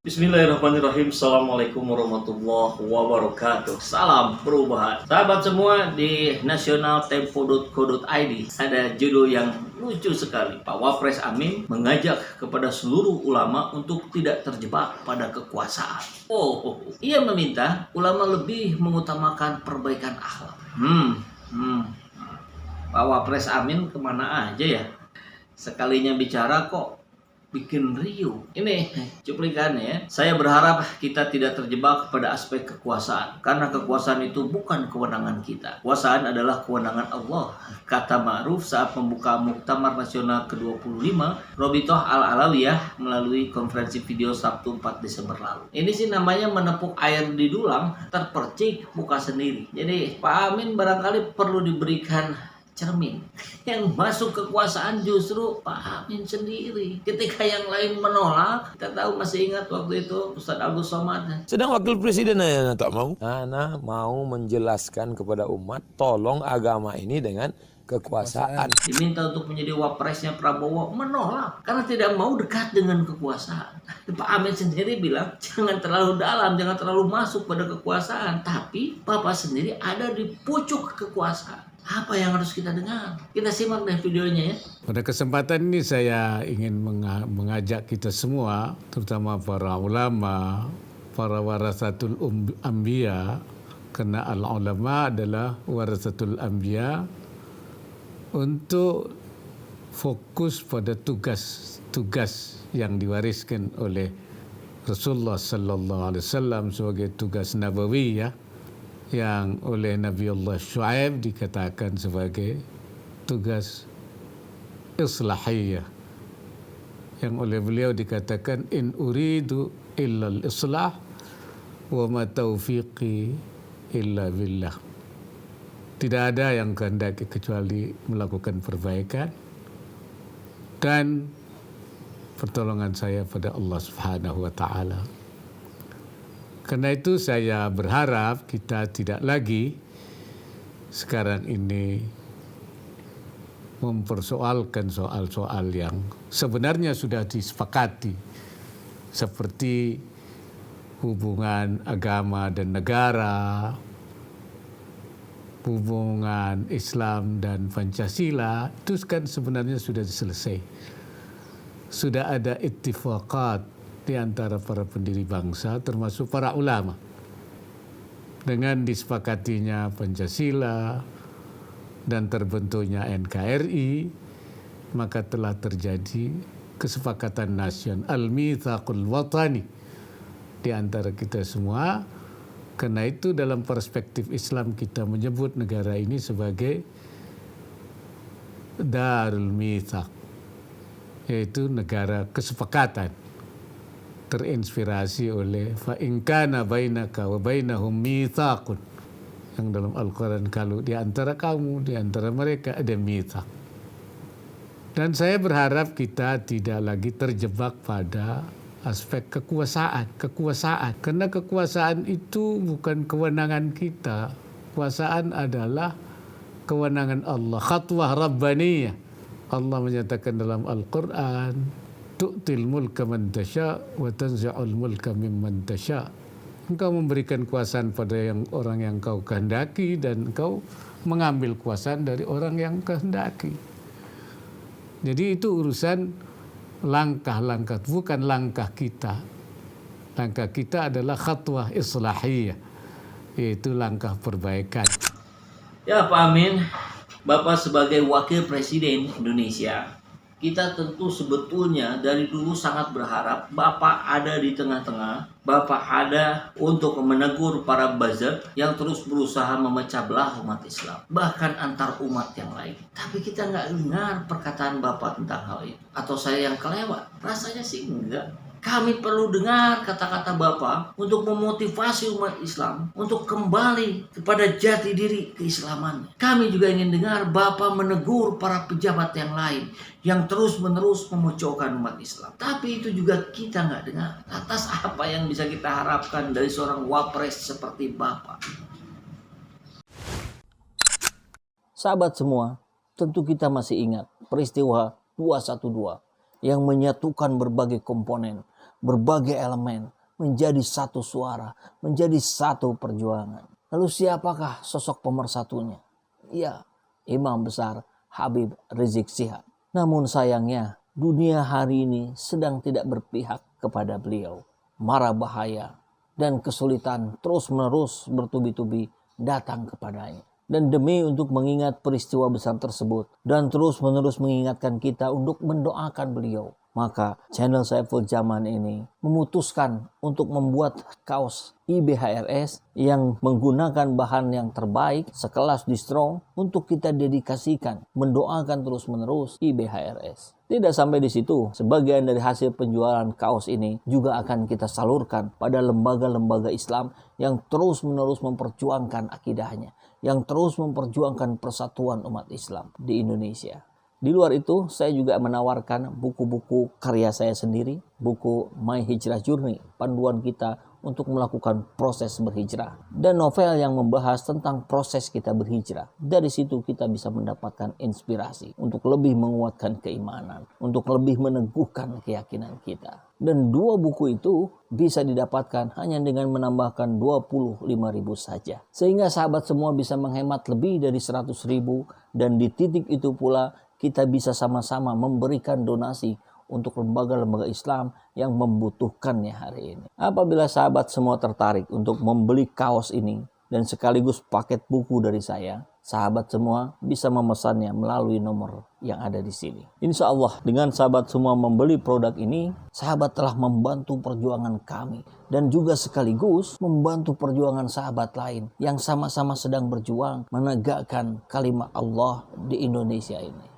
Bismillahirrahmanirrahim. Assalamualaikum warahmatullahi wabarakatuh. Salam perubahan. Sahabat semua, di nasionaltempo.co.id ada judul yang lucu sekali. Pak Wapres Amin mengajak kepada seluruh ulama untuk tidak terjebak pada kekuasaan. Ia meminta ulama lebih mengutamakan perbaikan akhlak. Pak Wapres Amin kemana aja ya? Sekalinya bicara kok bikin riuh. Ini cuplikannya ya. Saya berharap kita tidak terjebak pada aspek kekuasaan, karena kekuasaan itu bukan kewenangan kita. Kekuasaan adalah kewenangan Allah, kata Ma'ruf saat membuka Muktamar Nasional ke-25 Robitoh Al-Alawiyah melalui konferensi video Sabtu 4 Desember lalu. Ini sih namanya menepuk air di dulang, terpercik muka sendiri. Jadi Pak Amin barangkali perlu diberikan cermin. Yang masuk kekuasaan justru Pak Amin sendiri. Ketika yang lain menolak, kita tahu, masih ingat waktu itu Ustadz Agus Somad. Sedang wakil presiden aja tak mau. Ana mau menjelaskan kepada umat, tolong agama ini dengan kekuasaan. Diminta untuk menjadi wapresnya Prabowo, menolak karena tidak mau dekat dengan kekuasaan. Pak Amin sendiri bilang jangan terlalu dalam, jangan terlalu masuk pada kekuasaan, tapi Bapak sendiri ada di pucuk kekuasaan. Apa yang harus kita dengar? Kita simak deh videonya ya. Pada kesempatan ini saya ingin mengajak kita semua, terutama para ulama, para warasatul anbiya, karena al-ulama adalah warasatul anbiya, untuk fokus pada tugas-tugas yang diwariskan oleh Rasulullah sallallahu alaihi wasallam sebagai tugas nabawiyah, yang oleh Nabi Allah Shu'aib dikatakan sebagai tugas islahiyah, yang oleh beliau dikatakan in uridu illa al-islah wa ma taufiqi illa billah. Tidak ada yang kehendaki kecuali melakukan perbaikan, dan pertolongan saya pada Allah Subhanahu wa taala. Karena itu saya berharap kita tidak lagi sekarang ini mempersoalkan soal-soal yang sebenarnya sudah disepakati, seperti hubungan agama dan negara, hubungan Islam dan Pancasila. Itu kan sebenarnya sudah selesai. Sudah ada ittifaqat di antara para pendiri bangsa, termasuk para ulama. Dengan disepakatinya Pancasila dan terbentuknya NKRI, maka telah terjadi kesepakatan nasional, al-mitsaqul watani, di antara kita semua. Karena itu dalam perspektif Islam kita menyebut negara ini sebagai Darul Mitsaq, yaitu negara kesepakatan, terinspirasi oleh fa in kana bainaka wa bainahum mitsaqun, yang dalam Al-Quran, kalau di antara kamu, di antara mereka ada mitsaq. Dan saya berharap kita tidak lagi terjebak pada aspek kekuasaan, karena kekuasaan itu bukan kewenangan kita. Kekuasaan adalah kewenangan Allah, khatwah rabbaniyah. Allah menyatakan dalam Al-Quran, tu'til mulka man tasha wa tanzi'ul mulka mimman tasha. Engkau memberikan kekuasaan pada orang yang kau kehendaki, dan engkau mengambil kekuasaan dari orang yang kehendaki. Jadi itu urusan langkah-langkah, bukan langkah kita. Langkah kita adalah khatwah islahiyah, yaitu langkah perbaikan. Ya Pak Amin, Bapak sebagai Wakil Presiden Indonesia, kita tentu sebetulnya dari dulu sangat berharap Bapak ada di tengah-tengah. Bapak ada untuk menegur para buzzer yang terus berusaha memecah belah umat Islam, bahkan antar umat yang lain. Tapi kita nggak dengar perkataan Bapak tentang hal itu. Atau saya yang kelewat? Rasanya sih enggak. Kami perlu dengar kata-kata Bapak untuk memotivasi umat Islam untuk kembali kepada jati diri keislamannya. Kami juga ingin dengar Bapak menegur para pejabat yang lain yang terus-menerus memojokkan umat Islam. Tapi itu juga kita nggak dengar. Atas apa yang bisa kita harapkan dari seorang wapres seperti Bapak? Sahabat semua, tentu kita masih ingat peristiwa 212 yang menyatukan berbagai komponen, berbagai elemen menjadi satu suara, menjadi satu perjuangan. Lalu siapakah sosok pemersatunya? Ya, Imam Besar Habib Rizik Syihab. Namun sayangnya, dunia hari ini sedang tidak berpihak kepada beliau. Mara bahaya dan kesulitan terus-menerus bertubi-tubi datang kepadanya. Dan demi untuk mengingat peristiwa besar tersebut dan terus-menerus mengingatkan kita untuk mendoakan beliau, maka channel Saiful Zaman ini memutuskan untuk membuat kaos IBHRS yang menggunakan bahan yang terbaik sekelas distro untuk kita dedikasikan mendoakan terus-menerus IBHRS. Tidak sampai di situ, sebagian dari hasil penjualan kaos ini juga akan kita salurkan pada lembaga-lembaga Islam yang terus-menerus memperjuangkan akidahnya, yang terus memperjuangkan persatuan umat Islam di Indonesia. Di luar itu, saya juga menawarkan buku-buku karya saya sendiri, buku My Hijrah Journey, panduan kita untuk melakukan proses berhijrah, dan novel yang membahas tentang proses kita berhijrah. Dari situ kita bisa mendapatkan inspirasi untuk lebih menguatkan keimanan, untuk lebih meneguhkan keyakinan kita. Dan 2 buku itu bisa didapatkan hanya dengan menambahkan 25.000 saja. Sehingga sahabat semua bisa menghemat lebih dari 100.000, dan di titik itu pula kita bisa sama-sama memberikan donasi untuk lembaga-lembaga Islam yang membutuhkannya hari ini. Apabila sahabat semua tertarik untuk membeli kaos ini dan sekaligus paket buku dari saya, sahabat semua bisa memesannya melalui nomor yang ada di sini. Insya Allah dengan sahabat semua membeli produk ini, sahabat telah membantu perjuangan kami dan juga sekaligus membantu perjuangan sahabat lain yang sama-sama sedang berjuang menegakkan kalimat Allah di Indonesia ini.